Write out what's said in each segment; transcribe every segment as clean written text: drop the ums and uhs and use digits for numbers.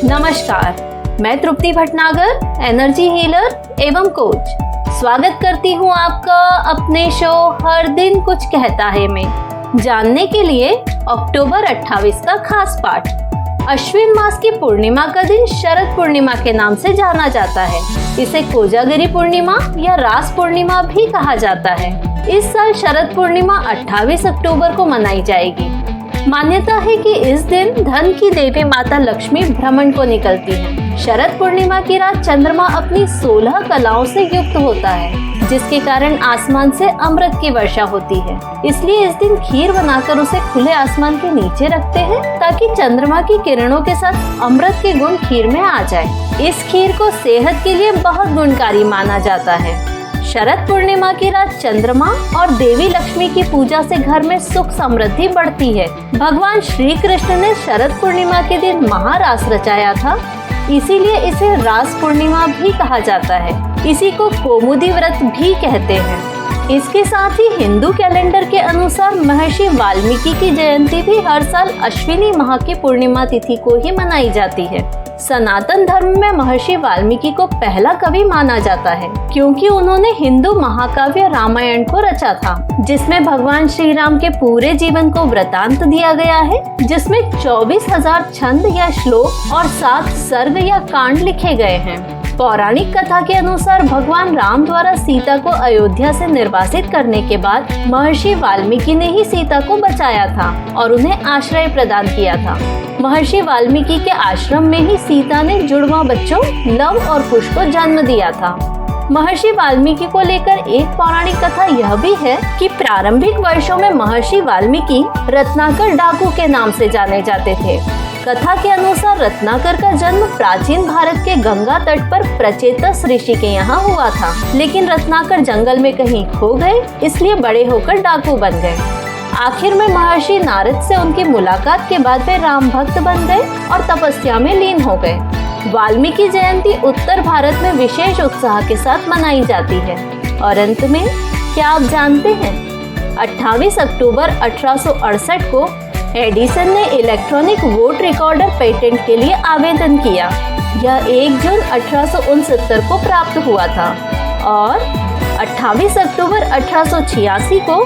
नमस्कार, मैं तृप्ति Bhatnagar, energy healer एवं कोच। स्वागत करती हूँ आपका अपने शो हर दिन कुछ कहता है में जानने के लिए अक्टूबर 28 का खास पाठ। अश्विन मास की पूर्णिमा का दिन शरद पूर्णिमा के नाम से जाना जाता है। इसे कोजागिरी पूर्णिमा या रास पूर्णिमा भी कहा जाता है। इस साल शरद पूर्णिमा 28 अक्टूबर को मनाई जाएगी। मान्यता है कि इस दिन धन की देवी माता लक्ष्मी भ्रमण को निकलती है। शरद पूर्णिमा की रात चंद्रमा अपनी 16 कलाओं से युक्त होता है, जिसके कारण आसमान से अमृत की वर्षा होती है। इसलिए इस दिन खीर बनाकर उसे खुले आसमान के नीचे रखते हैं, ताकि चंद्रमा की किरणों के साथ अमृत के गुण खीर में आ जाए। इस खीर को सेहत के लिए बहुत गुणकारी माना जाता है। शरद पूर्णिमा की रात चंद्रमा और देवी लक्ष्मी की पूजा से घर में सुख समृद्धि बढ़ती है। भगवान श्री कृष्ण ने शरद पूर्णिमा के दिन महारास रचाया था, इसीलिए इसे रास पूर्णिमा भी कहा जाता है। इसी को कौमुदी व्रत भी कहते हैं। इसके साथ ही हिंदू कैलेंडर के अनुसार महर्षि वाल्मीकि की जयंती भी हर साल अश्विनी माह की पूर्णिमा तिथि को ही मनाई जाती है। सनातन धर्म में महर्षि वाल्मीकि को पहला कवि माना जाता है, क्योंकि उन्होंने हिंदू महाकाव्य रामायण को रचा था, जिसमें भगवान श्री राम के पूरे जीवन को वृतांत दिया गया है, जिसमें 24,000 छंद या श्लोक और 7 सर्ग या कांड लिखे गए हैं। पौराणिक कथा के अनुसार भगवान राम द्वारा सीता को अयोध्या से निर्वासित करने के बाद महर्षि वाल्मीकि ने ही सीता को बचाया था और उन्हें आश्रय प्रदान किया था। महर्षि वाल्मीकि के आश्रम में ही सीता ने जुड़वा बच्चों लव और कुश को जन्म दिया था। महर्षि वाल्मीकि को लेकर एक पौराणिक कथा यह भी है कि प्रारंभिक वर्षों में महर्षि वाल्मीकि रत्नाकर डाकू के नाम से जाने जाते थे। कथा के अनुसार रत्नाकर का जन्म प्राचीन भारत के गंगा तट पर प्रचेतस ऋषि के यहाँ हुआ था, लेकिन रत्नाकर जंगल में कहीं खो गए, इसलिए बड़े होकर डाकू बन गए। आखिर में महर्षि नारद से उनकी मुलाकात के बाद वे राम भक्त बन गए और तपस्या में लीन हो गए। वाल्मीकि जयंती उत्तर भारत में विशेष उत्साह के साथ मनाई जाती है। और अंत में क्या आप जानते हैं, 28 अक्टूबर 1868 को एडिसन ने इलेक्ट्रॉनिक वोट रिकॉर्डर पेटेंट के लिए आवेदन किया। यह 1 जून 1869 को प्राप्त हुआ था और 28 अक्टूबर 1886 को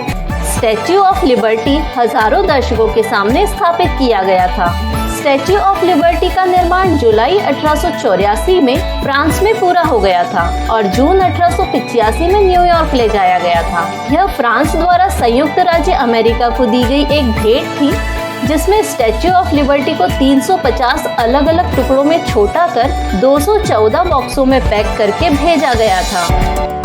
स्टैच्यू ऑफ लिबर्टी हजारों दर्शकों के सामने स्थापित किया गया था। स्टैच्यू ऑफ लिबर्टी का निर्माण जुलाई 1884 में फ्रांस में पूरा हो गया था और जून 1885 में न्यूयॉर्क ले जाया गया था। यह फ्रांस द्वारा संयुक्त राज्य अमेरिका को दी गई एक भेंट थी, जिसमें स्टैच्यू ऑफ लिबर्टी को 350 अलग अलग टुकड़ों में छोटा कर 214 बॉक्सों में पैक करके भेजा गया था।